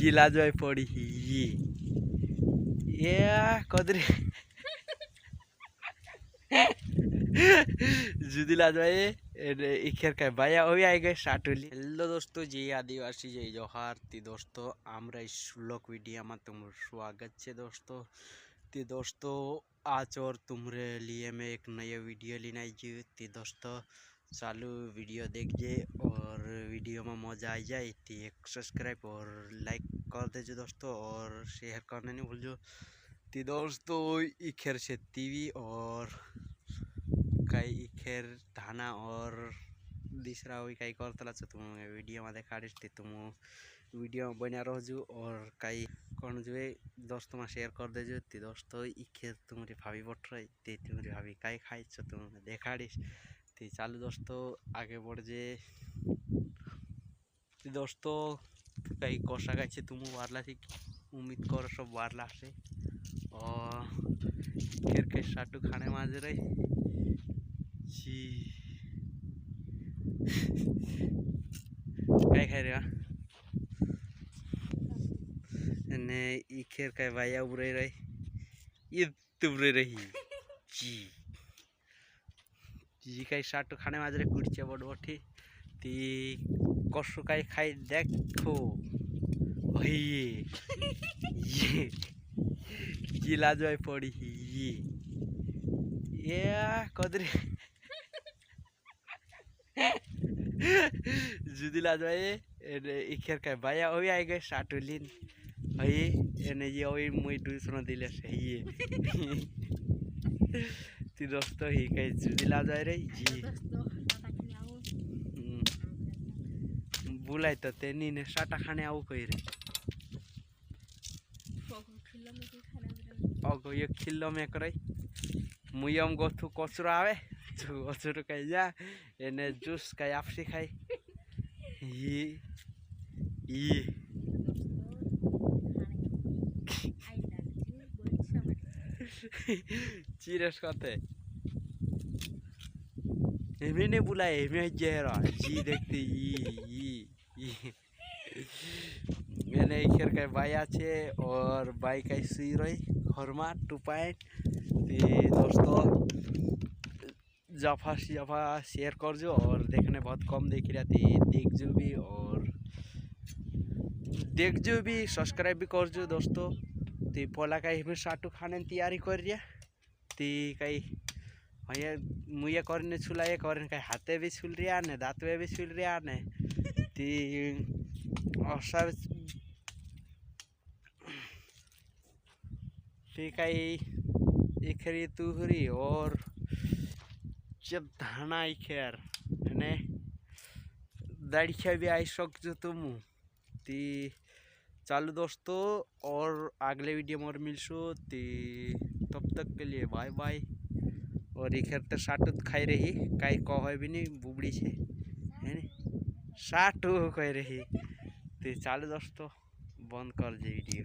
जिला जय पड़ी ये कदरे जुदिला जय इखेर का बाया हो आई गए साटुली। हेलो दोस्तों, जय आदिवासी जय जोहार। ती दोस्तों आमरा इस व्लॉग वीडियो में तुम स्वागत है दोस्तों। ती दोस्तों आज और तुम्हारे लिए मैं एक नया वीडियो लेना आई। ती दोस्तों चालू वीडियो देखिए और वीडियो में मजा आ जाए तो एक सब्सक्राइब और लाइक कर दीजिए दोस्तों, और शेयर करना नहीं भूलिए। तो दोस्तों इखेर से टीवी और कई इखेर धाना और दूसरा वही कई करतला तुम वीडियो में देखा तुम वीडियो में बना रहो और कई कौन जो दोस्तों में शेयर कर दीजिए। तो दोस्तों इखेर तुम्हारी भाभी बट रही थी, तुम्हारी भाभी कई खाई तुम देखा तो चालू दोस्तों आगे बढ़ जे। दोस्तों कई कषा गाइছে तुम वारला थी, उम्मीद करो सब वारला से और फिर के साटू खाने माज रही जी काय खाई रहा ने इखेर काय वाया उरे रही ये तुबरे रही जी जी कई साटू खाने माज रही कुर्चे बड़ बठी ती कष्ट कई खाई देखो ये जिला जय पड़ी ये कदरे जुदिला जय इखेर का बाया हो आई गए साटुलिन हई एने ये ओई मुई दूसरा दिले से ये ती दोस्तों ही कई जुदिला जय रे जी बुलाई तो तेनी ने साटा खाने आऊ कई रे अगो ये खिल्लो में करई मुयम गोथु कचरो आवे जो कचरो कई जा एने जूस कई आपसी खाई ये चिरस करते एमे ने बुलाए एमे जेरा जी देखते मैंने इखेर का बाई आछे और बाई का सुई रही हरमा 2 पॉइंट। दोस्तों जफा शेयर कर जो और देखने बहुत कम देख रहा थी देख जो भी और देख जो भी सब्सक्राइब भी कर जो दोस्तों। तो पोला का इसमें साटू खाने तैयारी कर रहा ती कई ये मुझे करने छुला ये करने कई हाथे भी छुल रहा ने दाँत भी छुल रहा ने ती सब ठीक है इखरी तुहरी और जब धाना इखेर ने दाड़िया भी आई सकते तुम। ती चालू दोस्तों और अगले वीडियो में और मिलशो ती तब तक के लिए बाय बाय। और इखेर तो साटू खाई रही कई कह भी नहीं बुबड़ी से है नी साटू कह रही। तो चालू दोस्तों बंद कर दे वीडियो।